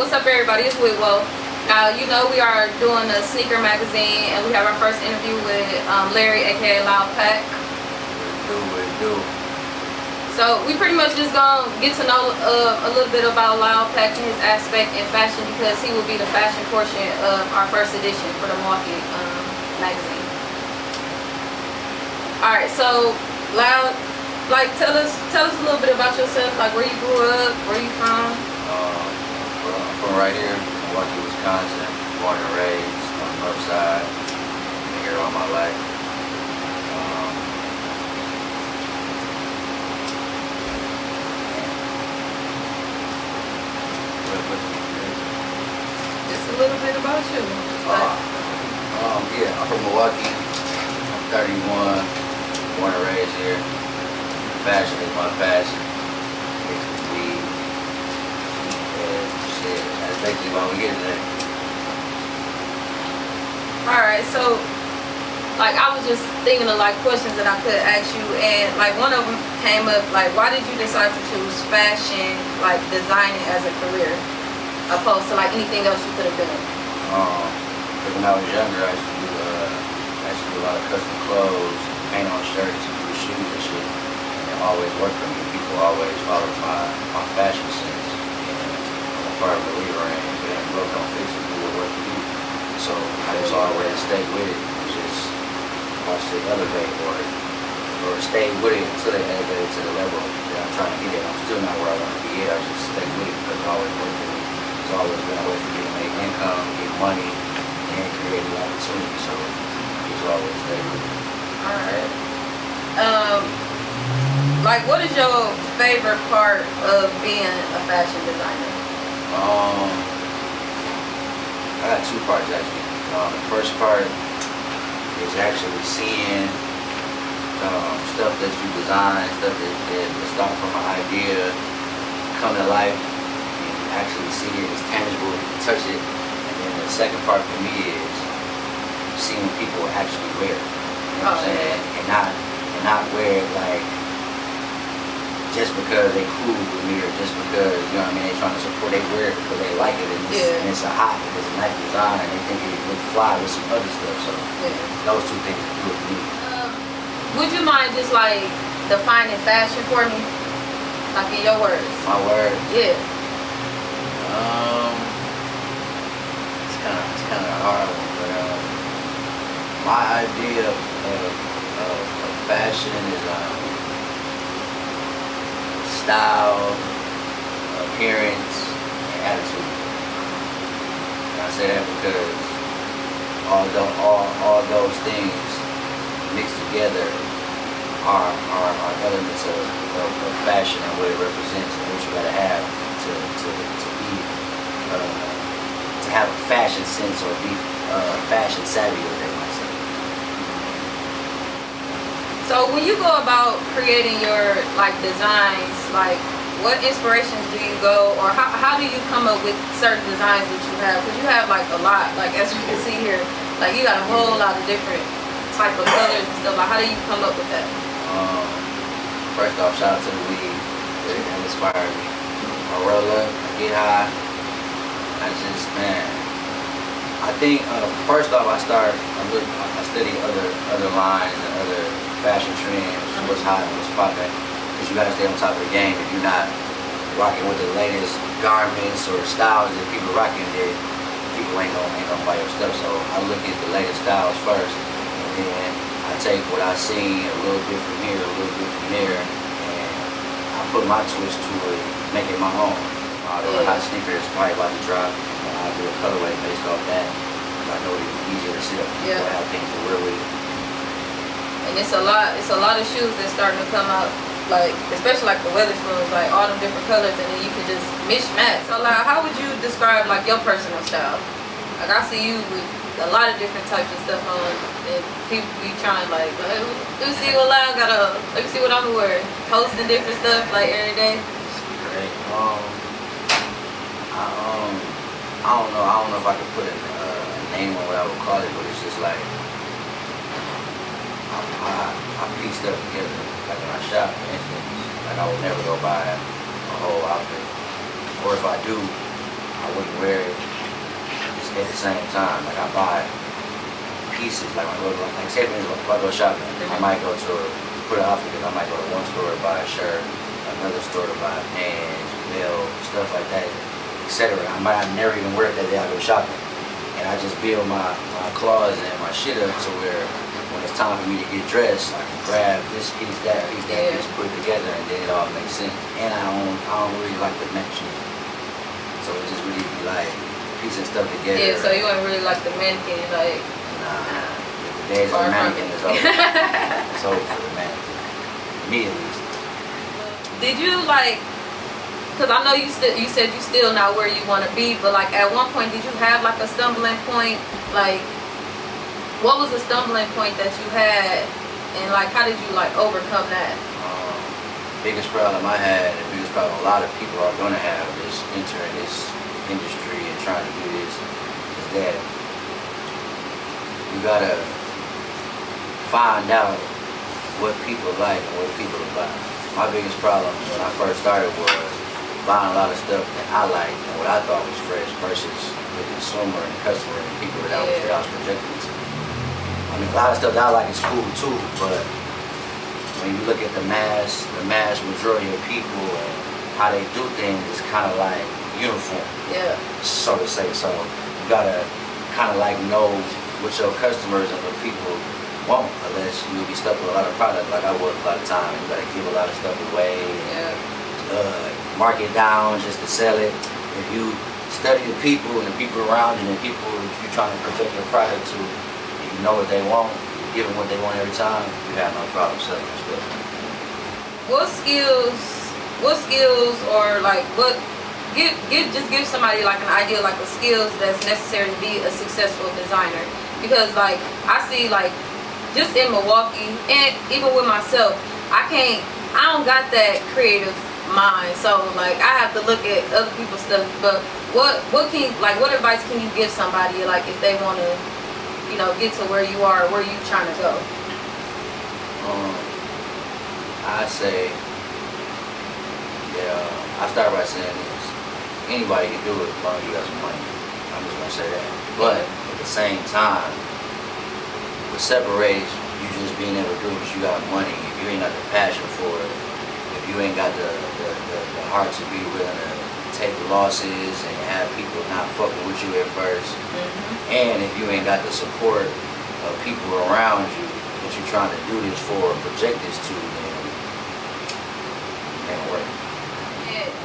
what's up everybody, it's Whitwell. Now you know we are doing a sneaker magazine and we have our first interview with Larry aka Loud Pack. What it do. So we pretty much just gonna get to know a little bit about Loud Pack and his aspect in fashion, because he will be the fashion portion of our first edition for the Milwaukee magazine. Alright, so Loud, like tell us a little bit about yourself, like where you grew up, where you from. I'm from right here, Milwaukee, Wisconsin, born and raised on the north side. Been here all my life. Just a little bit about you. Yeah, I'm from Milwaukee. I'm 31, born and raised here. Fashion is my passion. Weed. And shit, that's basically why we get today. Alright, so like I was just thinking of like questions that I could ask you, and like one of them came up, like why did you decide to choose fashion, like designing as a career, opposed to like anything else you could have done? Because when I was younger, I used to do a lot of custom clothes, paint on shirts, and do shoes and shit. And it always worked for me. People always followed my fashion sense. And I'm a firm believer in if it ain't broke, don't fix it, do what works for you. So I just always stayed with it and just watched it elevate or stay with it until it elevated to the level that I'm trying to get at. I'm still not where I want to be yet. I just stay with it because it always worked for me. It's always been a way for me to make income, get money, and create new opportunities. So it's always stay with it. Alright. Like what is your favorite part of being a fashion designer? I got two parts actually. The first part is actually seeing stuff that you design, stuff that started from an idea, come to life, and actually see it as tangible, touch it. And then the second part for me is seeing people actually wear it. You know what I'm saying? And not wear it like just because they cool with me or just because, you know what I mean, they trying to support, they wear it because they like it and it's a hot, because it's a nice design and they think it would fly with some other stuff. So those two things do it for me. Would you mind just like defining fashion for me? Like in your words. My words? Yeah. It's kind of a hard one, but my idea of fashion is style, appearance, and attitude. And I say that because all those things mixed together are elements of fashion and what it represents and what you gotta have to have a fashion sense or be fashion savvy, as they might say. So when you go about creating your like designs, like what inspirations do you go, or how do you come up with certain designs that you have? Because you have like a lot, like as we can see here, like you got a whole lot of different type of colors and stuff. Like how do you come up with that? First off, shout out to the weed. It inspired me. I roll up, I get high. I think first off I study other lines and other fashion trends, what's hot and what's popping, because you gotta stay on top of the game. If you're not rocking with the latest garments or styles that people rocking, then people ain't gonna buy your stuff. So I look at the latest styles first, and then I take what I see a little bit from here, a little bit from there, and I put my twist to it, make it my own. The hot sneaker is probably about to drop, and I'll do a colorway based off that. I know it's easier to sit up and have things to wear with it. And it's a lot of shoes that's starting to come out, like especially like the Weatherspoons, like all them different colors, and then you can just mishmatch. So like how would you describe like your personal style? Like I see you with a lot of different types of stuff on, and people be trying like let me see what Loud got, let me see what I'm wearing, posting different stuff like every day. Great. I don't know if I could put a name on what I would call it, but it's just like I piece stuff together. Like when I shop, for instance, like I would never go buy a whole outfit. Or if I do, I wouldn't wear it just at the same time. Like I buy pieces, like I go to, like say for instance, if I go shopping, I might go to put an outfit in, I might go to one store to buy a shirt, another store to buy pants, belt, stuff like that, etc. I might never even wear it that day I go shopping. And I just build my closet and my shit up to where when it's time for me to get dressed, I can grab this piece, that piece, that piece, put it together, and then it all makes sense. And I don't really like the matching. So it just really be like piecing stuff together. Yeah, so you ain't really like the mannequin, like. Nah, the days of the mannequin is over. It's over for the mannequin. Me at least. Did you like? Because I know you said you still not where you want to be, but like at one point, did you have like a stumbling point? Like, what was the stumbling point that you had, and like how did you like overcome that? Biggest problem I had, and biggest problem a lot of people are gonna have is entering this industry and trying to do this, is that you gotta find out what people like and what people are buying. My biggest problem when I first started was buying a lot of stuff that I liked and what I thought was fresh versus the consumer and the customer and the people that I was projecting to. I mean, a lot of stuff that I like is cool too, but when you look at the mass majority of people and how they do things, it's kind of like uniform, so to say. So you gotta kind of like know what your customers and what people want, unless you'll be stuck with a lot of product like I was a lot of time. You gotta give a lot of stuff away, mark it down just to sell it. If you study the people and the people around you and the people you're trying to project your product to, and you know what they want, you give them what they want every time, you have no problem selling your stuff. What skills or like what give somebody like an idea, like the skills that's necessary to be a successful designer? Because like I see like just in Milwaukee and even with myself, I don't got that creative mind, so like I have to look at other people's stuff. But what advice can you give somebody like if they want to, you know, get to where you are, where you trying to go? I say, I start by saying this: anybody can do it as long as you got some money. I'm just gonna say that. But at the same time, what separates you just being able to do it is you got money. If you ain't got the passion for it, if you ain't got the heart to be willing to take losses and have people not fucking with you at first, and if you ain't got the support of people around you that you're trying to do this for or project this to, then it ain't work.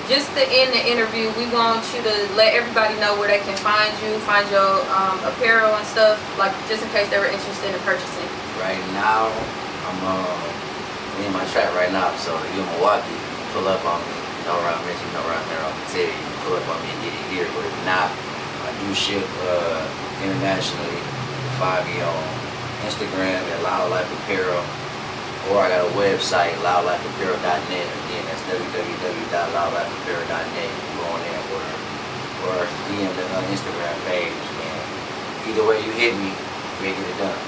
Just to end the interview, we want you to let everybody know where they can find you, find your apparel and stuff, like just in case they were interested in purchasing. Right now, I'm in my trap right now, so if you're in Milwaukee, pull up on me. You know around Richmond, you know around there, I'll tell you, pull up on me and get it here. But if not, I do ship internationally. Find me on Instagram at Loud Life Apparel, or I got a website, loudlifeapparel.net. Again, that's www.loudlifeapparel.net. You go on there or DM the Instagram page, and either way you hit me, we'll get it done.